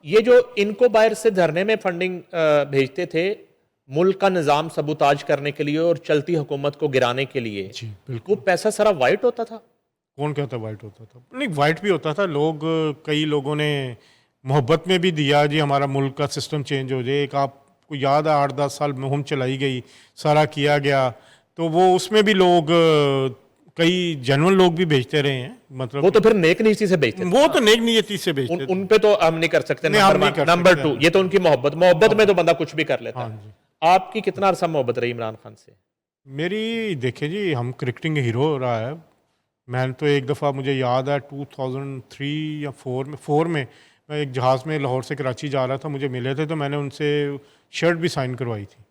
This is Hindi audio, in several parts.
ये जो इनको बाहर से धरने में फंडिंग भेजते थे मुल्क का निज़ाम सबूताज करने के लिए और चलती हुकूमत को गिराने के लिए, जी बिल्कुल। वो पैसा सारा वाइट होता था? कौन कहता वाइट होता था? नहीं, वाइट भी होता था। कई लोगों ने मोहब्बत में भी दिया जी हमारा मुल्क का सिस्टम चेंज हो जाए। एक आपको याद है 8-10 साल मुहिम चलाई गई, सारा किया गया, तो वो उसमें भी कई जेन्युइन लोग भी भेजते रहे हैं। मतलब वो तो फिर नेक नीति से भेजते थे। वो तो नेक नियति से भेजते थे। उन पे तो हम नहीं कर सकते। नंबर 2, ये तो उनकी मोहब्बत में तो बंदा कुछ भी कर लेता है। हाँ जी। आपकी कितना अरसा मोहब्बत रही इमरान खान से? मेरी देखिए जी, हम क्रिकेटिंग हीरो रहा है। मैंने तो एक दफ़ा, मुझे याद है 2003 या 4 में मैं एक जहाज़ में लाहौर से कराची जा रहा था, मुझे मिले थे, तो मैंने उनसे शर्ट भी साइन करवाई थी।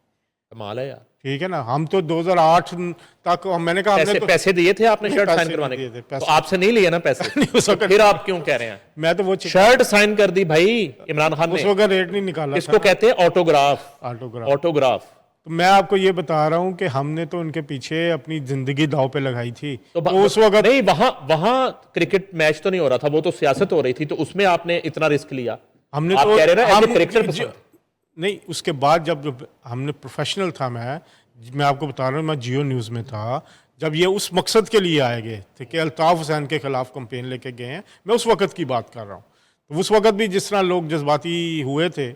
कमाल है यार। ठीक है ना। हम तो 2008 तक, मैंने कहा हमने तो पैसे दिए थे आपने शर्ट साइन पैसे करवाने नहीं के? दिए थे, तो आपसे नहीं लिए ना पैसे? उस तो वक्त फिर आप क्यों कह रहे हैं? मैं तो वो शर्ट साइन कर दी भाई इमरान खान उस ने। वक्त रेट नहीं निकाला इसको था। कहते हैं ऑटोग्राफ। ऑटोग्राफ। ऑटोग्राफ। तो मैं आपको ये बता रहा हूँ कि हमने तो उनके पीछे अपनी जिंदगी दाव पे लगाई थी। तो उस वक्त नहीं, वहां क्रिकेट मैच तो नहीं हो रहा था, वो तो सियासत हो रही थी, तो उसमें आपने इतना रिस्क लिया। हमने आप तो कह रहे हैं ना क्रिकेटर जी, नहीं, उसके बाद जब हमने प्रोफेशनल था, मैं आपको बता रहा हूँ, मैं जियो न्यूज़ में था जब ये उस मकसद के लिए आए गए थे कि अल्ताफ़ हुसैन के खिलाफ कंपेन लेके गए हैं। मैं उस वक्त की बात कर रहा हूँ। तो उस वक्त भी जिस तरह लोग जज्बाती हुए थे,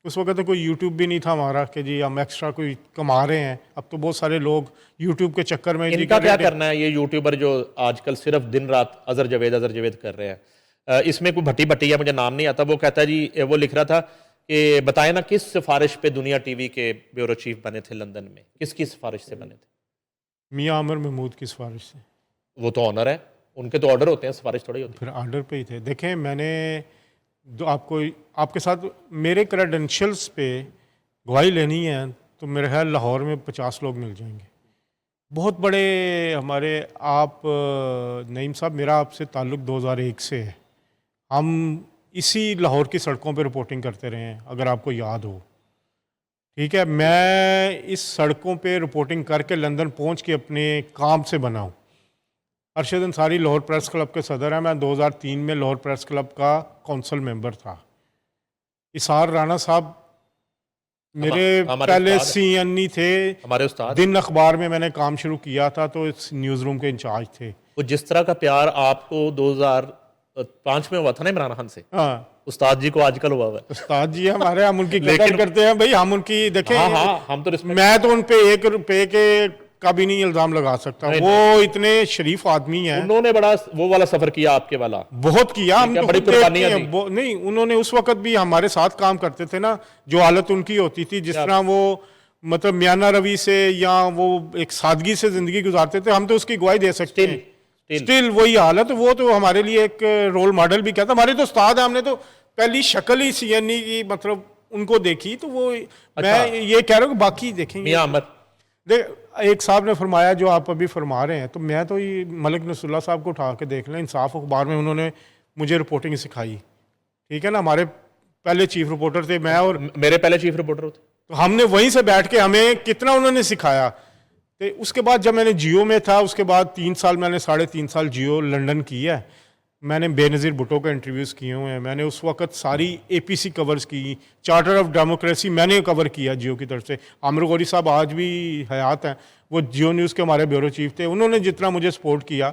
उस वक्त तो कोई यूट्यूब भी नहीं था हमारा कि जी हम एक्स्ट्रा कोई कमा रहे हैं। अब तो बहुत सारे लोग यूट्यूब के चक्कर में इनका क्या करना है, ये यूट्यूबर जो आजकल सिर्फ दिन रात अजर जवेद कर रहे हैं? इसमें कोई भट्टी मुझे नाम नहीं आता, वो कहता है जी, वो लिख रहा था कि बताए ना किस सिफारिश पे दुनिया टीवी के ब्यूरो चीफ बने थे लंदन में, किसकी सिफारिश से बने थे? मियां आमिर महमूद की सिफारिश से। वो तो ऑनर है, उनके तो ऑर्डर होते हैं, सिफारिश थोड़ी होती है। फिर ऑर्डर पे ही थे। देखें, मैंने आपके साथ मेरे क्रेडेंशियल्स पे गवाही लेनी है तो मेरे ख्याल लाहौर में 50 लोग मिल जाएंगे, बहुत बड़े हमारे। आप नईम साहब, मेरा आपसे ताल्लुक़ 2001 से है। हम इसी लाहौर की सड़कों पे रिपोर्टिंग करते रहे हैं, अगर आपको याद हो। ठीक है, मैं इस सड़कों पे रिपोर्टिंग करके लंदन पहुंच के अपने काम से बना हूँ। अरशद अंसारी लाहौर प्रेस क्लब के सदर हैं। मैं 2003 में लाहौर प्रेस क्लब का काउंसिल मेंबर था। इसार राना साहब मेरे पहले CNE थे, हमारे उस्ताद। दिन अखबार में मैंने काम शुरू किया था, तो इस न्यूज़ रूम के इंचार्ज थे। वो जिस तरह का प्यार आपको 2005 में हुआ था ना इमरान खान से, हाँ, उस्ताद जी को आजकल हुआ है। उस्ताद जी हमारे, हम उनकी कदर करते हैं भाई, हम उनकी देखें। हाँ, हम तो मैं तो उन पे 1 रुपए के का भी नहीं इल्जाम लगा सकता। वो इतने शरीफ आदमी हैं। उन्होंने बड़ा वो वाला सफर किया आपके वाला, बहुत किया। हम तो बड़ी कुर्बानियां दी। नहीं, उन्होंने उस वक्त भी हमारे साथ काम करते थे ना, जो हालत उनकी होती थी, जिस तरह वो मतलब मियाना रवि से या वो एक सादगी से जिंदगी गुजारते थे, हम तो उसकी गवाही दे सकते हैं। स्टिल वही हालत। वो तो हमारे लिए एक रोल मॉडल भी कहता। हमारे तो उस्ताद है, हमने तो पहली शक्ल ही CNE की मतलब उनको देखी, तो वो मैं ये कह रहा हूँ कि बाकी देखेंगे। एक साहब ने फरमाया जो आप अभी फरमा रहे हैं, तो मैं तो ये मलिक नसरुल्लाह साहब को उठा के देख लें। इंसाफ अखबार में उन्होंने मुझे रिपोर्टिंग सिखाई। ठीक है ना, हमारे पहले चीफ रिपोर्टर थे, मैं और मेरे पहले चीफ रिपोर्टर होते। तो हमने वहीं से बैठ के हमें कितना उन्होंने सिखाया। तो उसके बाद जब मैंने जियो में था, उसके बाद 3 साल, मैंने 3.5 साल जियो लंदन की है। मैंने बेनज़ीर भुट्टो के इंटरव्यूज़ किए हुए हैं। मैंने उस वक्त सारी APC कवर्स की, चार्टर ऑफ डेमोक्रेसी मैंने कवर किया जियो की तरफ से। आमिर गौरी साहब आज भी हयात हैं, वो जियो न्यूज़ के हमारे ब्यूरो चीफ थे। उन्होंने जितना मुझे सपोर्ट किया,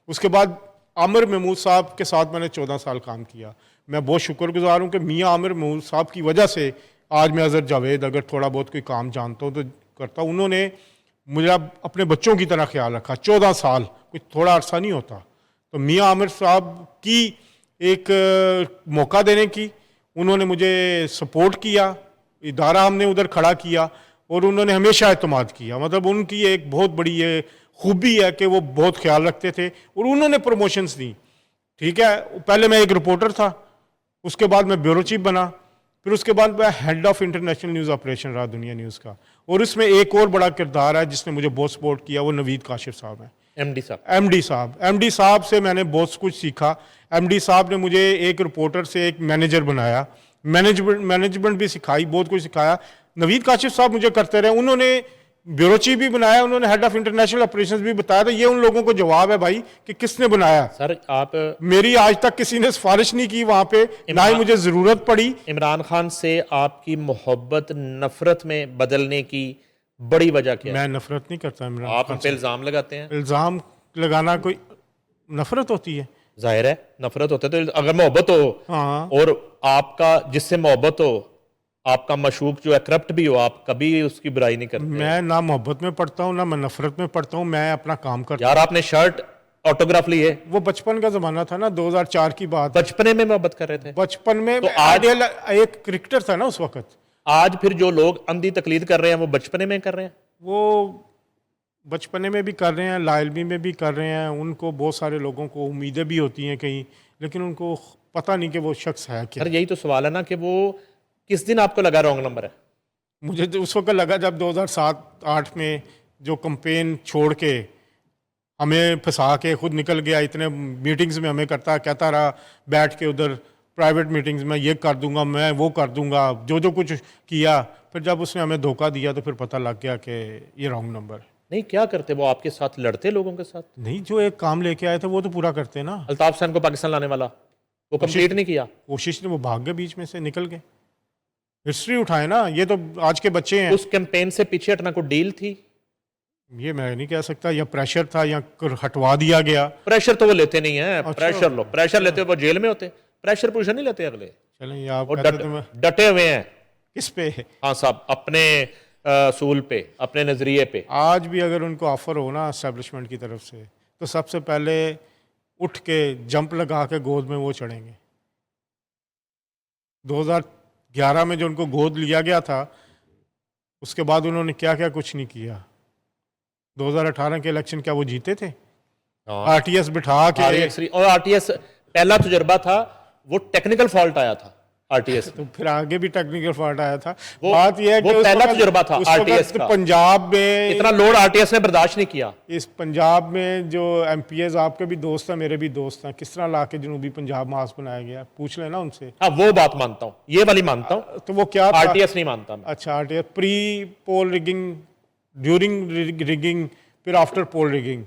उसके बाद आमिर महमूद साहब के साथ मैंने 14 साल काम किया। मैं बहुत शुक्रगुजार हूँ कि मियाँ आमिर महमूद साहब की वजह से आज मैं अजहर जावेद अगर थोड़ा बहुत कोई काम जानता हूँ तो करता हूँ। उन्होंने मुझे अपने बच्चों की तरह ख्याल रखा। 14 साल कोई थोड़ा अरसा नहीं होता। तो मियाँ आमिर साहब की एक मौका देने की, उन्होंने मुझे सपोर्ट किया, इदारा हमने उधर खड़ा किया और उन्होंने हमेशा एतमाद किया। मतलब उनकी एक बहुत बड़ी ये खूबी है कि वो बहुत ख्याल रखते थे और उन्होंने प्रमोशंस दी। ठीक है, पहले मैं एक रिपोर्टर था, उसके बाद मैं ब्यूरो चीफ बना, फिर उसके बाद मैं head of international news operation रहा दुनिया न्यूज़ का। और इसमें एक और बड़ा किरदार है जिसने मुझे बहुत सपोर्ट किया, वो नवीद काशिफ साहब हैं। MD साहब से मैंने बहुत कुछ सीखा। MD साहब ने मुझे एक रिपोर्टर से एक मैनेजर बनाया, मैनेजमेंट भी सिखाई, बहुत कुछ सिखाया। नवीद काशिफ साहब मुझे करते रहे। उन्होंने ब्यूरो चीफ भी बनाया उन्होंने, हेड ऑफ इंटरनेशनल ऑपरेशंस भी बताया। तो ये उन लोगों को जवाब है भाई कि किसने बनाया। सर आप मेरी आज तक किसी ने सिफारिश नहीं की वहां पे, ना ही मुझे जरूरत पड़ी। इमरान खान से आपकी मोहब्बत नफरत में बदलने की बड़ी वजह क्या है? मैं नफरत नहीं करता इमरान आप खान उन पे से। इल्जाम लगाते हैं, इल्जाम लगाना कोई नफरत होती है? जाहिर है नफरत होता है। तो अगर मोहब्बत हो हाँ, और आपका जिससे मोहब्बत हो, आपका मशूक जो है करप्ट भी हो, आप कभी उसकी बुराई नहीं करते। मैं ना मोहब्बत में पढ़ता हूँ ना मैं नफरत में पढ़ता हूँ, मैं अपना काम करता यार आपने शर्ट ऑटोग्राफ ली है, हूँ। वो बचपन का जमाना था ना, 2004 की बात। बचपने में मोहब्बत कर रहे थे। बचपन में तो आज- आइडियल एक क्रिकेटर था ना उस वक्त। आज फिर जो लोग अंधी तकलीद कर रहे हैं वो बचपने में कर रहे हैं। वो बचपने में भी कर रहे हैं, लाइलमी में भी कर रहे हैं। उनको बहुत सारे लोगों को उम्मीदें भी होती हैं कहीं, लेकिन उनको पता नहीं कि वो शख्स है क्या। सर यही तो सवाल है ना कि वो किस दिन आपको लगा रॉन्ग नंबर है? मुझे तो उस वक्त लगा जब 2007-8 में जो कंपेन छोड़ के हमें फंसा के खुद निकल गया, इतने मीटिंग्स में हमें कहता रहा बैठ के उधर प्राइवेट मीटिंग्स में, ये कर दूंगा मैं, वो कर दूंगा, जो जो कुछ किया। फिर जब उसने हमें धोखा दिया तो फिर पता लग गया कि ये रॉन्ग नंबर है। नहीं, क्या करते वो? आपके साथ लड़ते लोगों के साथ? नहीं, जो एक काम लेके आए थे वो तो पूरा करते ना। अल्ताफ हुसैन को पाकिस्तान लाने वाला वो कंप्लीट नहीं किया। कोशिश ने, वो भाग गए बीच में से, निकल गए। हिस्ट्री उठाए ना, ये तो आज के बच्चे हैं। उस कैंपेन से पीछे हटना कोई डील थी? ये मैं नहीं कह सकता, या प्रेशर था या हटवा दिया गया। प्रेशर तो वो लेते नहीं है। अच्छा। प्रेशर लो, प्रेशर लेते हो वो जेल में होते। प्रेशर पुरेशर नहीं लेते अगले। चलें, ये आप वो कहते थे मैं डटे हुए हैं। किस पे। हाँ साहब, अपने असूल पे, अपने नजरिए पे। आज भी अगर उनको ऑफर हो ना एस्टेब्लिशमेंट की तरफ से, तो सबसे पहले उठ के जंप लगा के गोद में वो चढ़ेंगे। 2011 में जो उनको गोद लिया गया था, उसके बाद उन्होंने क्या क्या कुछ नहीं किया। 2018 के इलेक्शन क्या वो जीते थे? हाँ। आरटीएस बिठा के। और आरटीएस पहला तजुर्बा था, वो टेक्निकल फॉल्ट आया था आरटीएस। तो फिर आगे भी टेक्निकल फॉल्ट आया था। वो- बात यह है वो कि उस पहला वक्त- तजुर्बा था उस वक्त आरटीएस का। पंजाब में इतना लोड आरटीएस ने बर्दाश्त नहीं किया। इस पंजाब में जो एमपीएस आपके भी दोस्त हैं, मेरे भी दोस्त हैं, किस तरह ला के जनूबी पंजाब मास बनाया गया, पूछ लेना उनसे। हाँ वो बात मानता हूँ, ये वाली मानता हूँ। तो वो क्या था? आरटीएस नहीं मानता मैं। अच्छा, RTS pre poll rigging, during rigging, फिर आफ्टर पोल रिगिंग,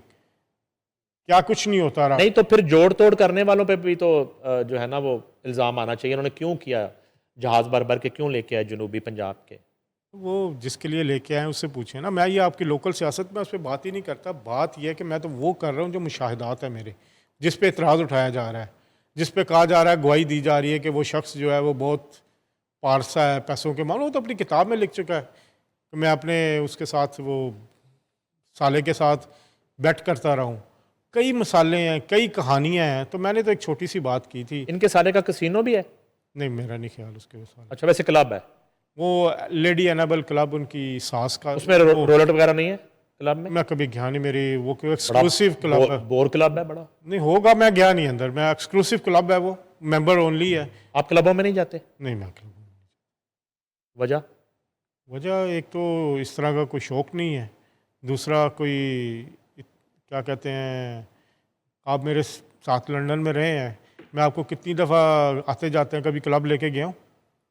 क्या कुछ नहीं होता रहा। नहीं तो फिर जोड़ तोड़ करने वालों पे भी तो जो है ना वो इल्जाम आना चाहिए। उन्होंने क्यों किया? जहाज भर भर के क्यों लेके आए जनूबी पंजाब के? वो जिसके लिए लेके आए उससे पूछे ना। मैं ये आपकी लोकल सियासत में उस पर बात ही नहीं करता। बात यह है कि मैं तो वो कर रहा हूँ जो मुशाहिदात है मेरे, जिस पे इतराज़ उठाया जा रहा है, जिस पे कहा जा रहा है, गवाही दी जा रही है कि वो शख्स जो है वो बहुत पारसा है पैसों के मामले। वो तो अपनी किताब में लिख चुका है कि मैं अपने उसके साथ, वो साले के साथ बेट करता रहा हूँ। कई मसाले हैं, कई कहानियाँ हैं। तो मैंने तो एक छोटी सी बात की थी। इनके साले का कसिनो भी है? नहीं, मेरा नहीं ख्याल उसके वो साले। अच्छा, वैसे क्लब है? वो लेडी एनाबल क्लब उनकी सास का। उसमें रोलेट वगैरह नहीं है क्लब में? मैं कभी गया नहीं, मेरी वो कोई एक्सक्लूसिव क्लब है। बोर क्लब है बड़ा? नहीं होगा, मैं गया नहीं अंदर। मैं एक्सक्लूसिव क्लब है, वो मेंबर ओनली है। आप क्लबों में नहीं जाते? नहीं, मैं क्लब। वजह? वजह एक तो इस तरह का कोई शौक नहीं है, दूसरा कोई क्या कहते हैं, आप मेरे साथ लंदन में रहे हैं, मैं आपको कितनी दफ़ा आते जाते हैं कभी क्लब लेके गया हूँ?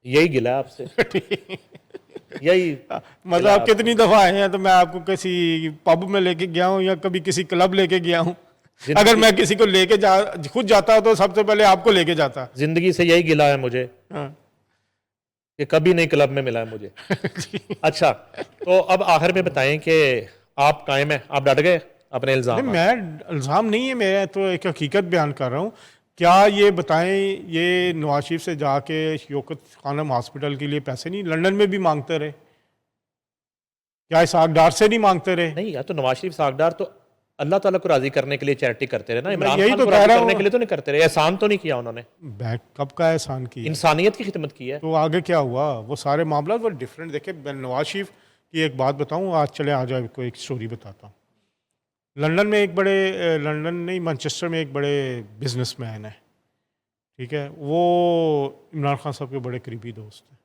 यही गिला है आपसे। यही मतलब आप कितनी दफ़ा आए हैं तो मैं आपको किसी पब में लेके गया हूँ या कभी किसी क्लब लेके गया हूँ? अगर मैं किसी को लेके खुद जाता तो सबसे पहले आपको लेके जाता। जिंदगी से यही गिला है मुझे हाँ। कि कभी नहीं क्लब में मिला है मुझे। अच्छा, तो अब आखिर में बताएं कि आप कायम है, आप डट गए अपने इल्जाम? नहीं, मैं इल्ज़ाम नहीं है, मैं तो एक हकीकत बयान कर रहा हूँ। क्या ये बताएं, ये नवाज शरीफ से जाके शौकत खानम हॉस्पिटल के लिए पैसे नहीं लंदन में भी मांगते रहे? क्या इसाक डार से नहीं मांगते रहे? नहीं यार, तो नवाज शरीफ सागदार तो अल्लाह ताला को राजी करने के लिए चैरिटी करते रहे ना। इमरान यही खान तो को कह राजी रहा करने हूँ। के लिए तो नहीं करते रहे। एहसान तो नहीं किया उन्होंने, बैक कब का एहसान की? इंसानियत की खिदमत की है। तो आगे क्या हुआ? वो सारे मामला वो डिफरेंट। देखे, मैं नवाज शरीफ की एक बात बताऊँ आज, चले आ जाए, कोई एक स्टोरी बताता हूँ। लंदन में एक बड़े, लंदन नहीं, मैनचेस्टर में एक बड़े बिजनेसमैन है, ठीक है। वो इमरान खान साहब के बड़े करीबी दोस्त हैं,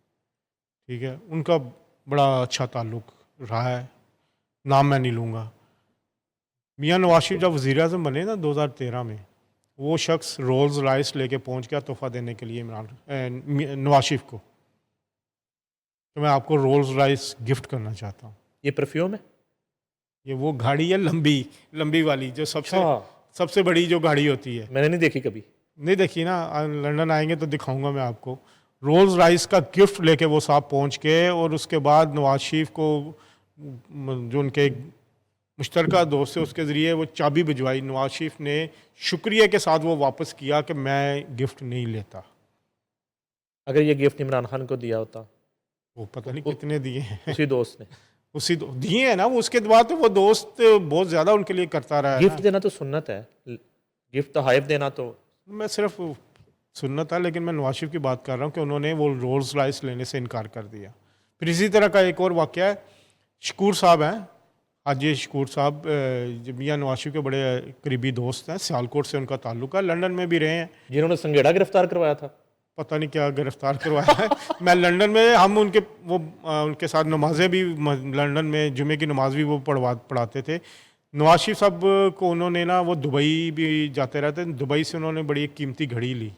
ठीक है। उनका बड़ा अच्छा ताल्लुक रहा है, नाम मैं नहीं लूँगा। मियाँ नवाज शरीफ जब वज़ीर-ए-आज़म बने ना 2013 में, वो शख्स रोल्स रॉयस लेके पहुंच गया तोहफा देने के लिए नवाज शरीफ को, तो मैं आपको रोल्स रॉयस गिफ्ट करना चाहता हूँ। ये परफ्यूम है? ये वो गाड़ी है लंबी लंबी वाली, जो सबसे अच्छा। सबसे बड़ी जो गाड़ी होती है। मैंने नहीं देखी कभी। नहीं देखी ना, लंदन आएंगे तो दिखाऊंगा मैं आपको। रोल्स राइस का गिफ्ट लेके वो साहब पहुंच के, और उसके बाद नवाज शरीफ को जो उनके मुश्तरका दोस्त है उसके ज़रिए वो चाबी भिजवाई। नवाज शरीफ ने शुक्रिया के साथ वो वापस किया कि मैं गिफ्ट नहीं लेता। अगर ये गिफ्ट इमरान खान को दिया होता, वो पता नहीं कितने दिए हैं उसी दोस्त ने। उसी दिए हैं ना वो। उसके बाद तो वो दोस्त बहुत ज़्यादा उनके लिए करता रहा है गिफ्ट ना। देना तो सुन्नत है, गिफ्ट तो हाइफ देना तो। मैं सिर्फ सुनना था, लेकिन मैं नवाज शरीफ की बात कर रहा हूँ कि उन्होंने वो रोल्स राइस लेने से इनकार कर दिया। फिर इसी तरह का एक और वाक़या है, शकूर साहब हैं, हाजी शकूर साहब, मियां नवाज शरीफ के बड़े करीबी दोस्त हैं, सियालकोट से उनका ताल्लुक है, लंदन में भी रहे हैं। जिन्होंने संगेड़ा गिरफ्तार करवाया था। पता नहीं क्या गिरफ्तार करवाया है। मैं लंदन में, हम उनके उनके साथ नमाजें भी, लंदन में जुमे की नमाज भी वो पढ़ाते थे। नवाज शरीफ साहब को उन्होंने ना, वो दुबई भी जाते रहते, दुबई से उन्होंने बड़ी एक कीमती घड़ी ली,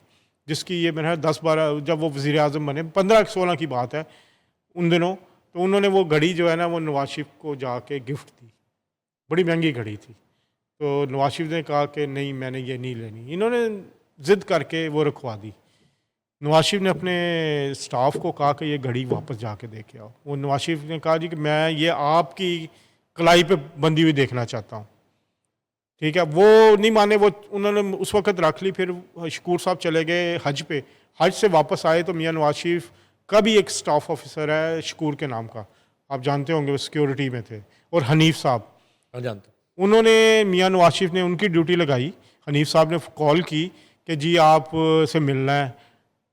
जिसकी ये मेरा 10-12, जब वो वज़ीर आज़म बने 15-16 की बात है उन दिनों, तो उन्होंने वो घड़ी जो है ना वो नवाज शरीफ को जाके गिफ्ट दी। बड़ी महंगी घड़ी थी। तो नवाज शरीफ ने कहा कि नहीं, मैंने ये नहीं लेनी। इन्होंने ज़िद करके वो रखवा दी। नवाज शरीफ ने अपने स्टाफ को कहा कि ये घड़ी वापस जाके दे के आओ। वो नवाज शरीफ ने कहा जी कि मैं ये आपकी कलाई पे बंधी हुई देखना चाहता हूँ। ठीक है, वो नहीं माने, वो उन्होंने उस वक्त रख ली। फिर शकूर साहब चले गए हज पे, हज से वापस आए तो मियां नवाज शरीफ का भी एक स्टाफ ऑफिसर है शकूर के नाम का, आप जानते होंगे, वो सिक्योरिटी में थे, और हनीफ साहब, जानते। उन्होंने, मियां नवाज शरीफ ने उनकी ड्यूटी लगाई। हनीफ साहब ने कॉल की कि जी आप से मिलना है।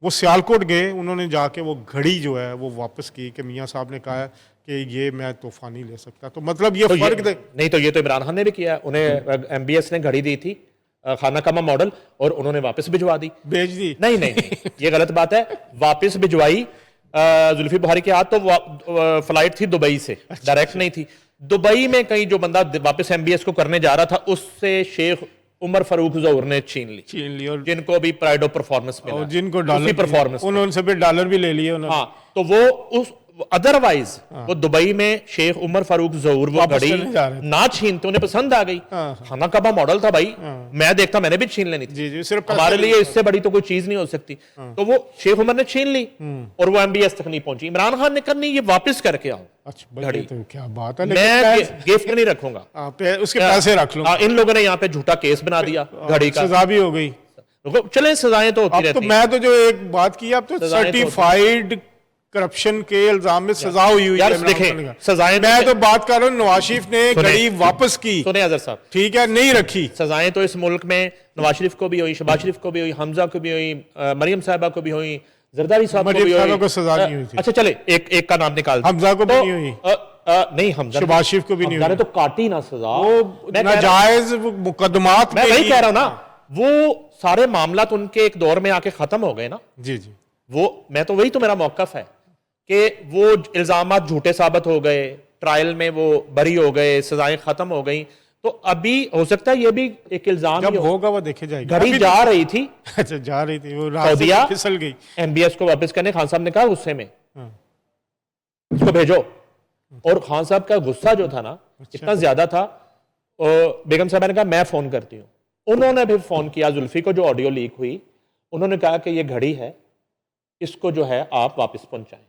वो सियालकोट गए, उन्होंने जाके वो घड़ी जो है वो वापस की कि मियां साहब ने कहा कि ये मैं तोहफा नहीं ले सकता। तो मतलब ये तो फर्क नहीं, तो ये तो इमरान खान ने भी किया। उन्हें MBS ने घड़ी दी थी, खाना कामा मॉडल, और उन्होंने वापस भिजवा दी, भेज दी। नहीं नहीं नहीं, ये गलत बात है। वापस भिजवाई जुल्फी बुखारी के हाथ, तो फ्लाइट थी दुबई से, डायरेक्ट नहीं थी। दुबई में कहीं जो बंदा वापस MBS को करने जा रहा था, उससे शेख उमर फारूक ज़हूर ने छीन ली, और जिनको भी प्राइड ऑफ परफॉर्मेंस मिला, और जिनको डॉलर परफॉर्मेंस, उन्होंने भी डॉलर भी ले लिए उन्होंने। हाँ, तो वो उस अदरवाइज वो दुबई में शेख उमर फारूक ज़हूर वो घड़ी ना छीनते, उन्हें पसंद आ गई। खाना काबा मॉडल था भाई, मैं देखता मैंने भी छीन लेनी थी। जी जी, सिर्फ हमारे लिए इससे बड़ी तो कोई चीज नहीं हो सकती। तो वो शेख उमर ने छीन ली और वो MBS तक नहीं पहुंची। इमरान खान ने करनी, ये वापस करके आओ। अच्छा घड़ी, तो क्या बात है, मैं गिफ्ट नहीं रखूंगा, उसके पैसे रख लो। इन लोगों ने यहाँ पे झूठा केस बना दिया, घड़ी का सजा भी हो गई। चले, सजाएं तो होती रहती हैं। मैं तो जो एक बात की, अब तो सर्टिफाइड करप्शन के इल्जाम में सजा हुई है। देखें सजाएं, मैं तो बात कर रहा हूँ, नवाज शरीफ ने घड़ी वापस की, सुने अजहर साहब, ठीक है, नहीं रखी। सजाएं तो इस मुल्क में नवाज शरीफ को भी हुई, शहबाज शरीफ को भी हुई, हमजा को भी हुई, मरियम साहिबा को भी हुई, जरदारी साहब को भी हुई। सजा नहीं हुई थी। अच्छा चले, एक का नाम निकाल, हमजा को भी नहीं हुई। नहीं, हमजा, शहबाज शरीफ को भी नहीं हुई। तो काटी ना सजा, वो नाजायज मुकदमात, मैं वही कह रहा हूं ना, वो सारे मामला तो उनके एक दौर में आके खत्म हो गए ना। जी जी, वो मैं तो वही तो मेरा मौकफ है कि वो इल्जामात झूठे साबित हो गए, ट्रायल में वो बरी हो गए, सजाएं खत्म हो गई। तो अभी हो सकता है ये भी एक इल्जाम जब होगा वो देखे जाएगा। घड़ी जा रही थी, अच्छा जा रही थी, वो सऊदीया फिसल गई। MBS को वापस करने खान साहब ने कहा गुस्से में इसको भेजो, और खान साहब का गुस्सा जो था ना इतना ज्यादा था, बेगम साहब ने कहा मैं फोन करती हूँ। उन्होंने भी फोन किया जुल्फी को, जो ऑडियो लीक हुई, उन्होंने कहा कि ये घड़ी है, इसको जो है आप वापस पहुंचाएं।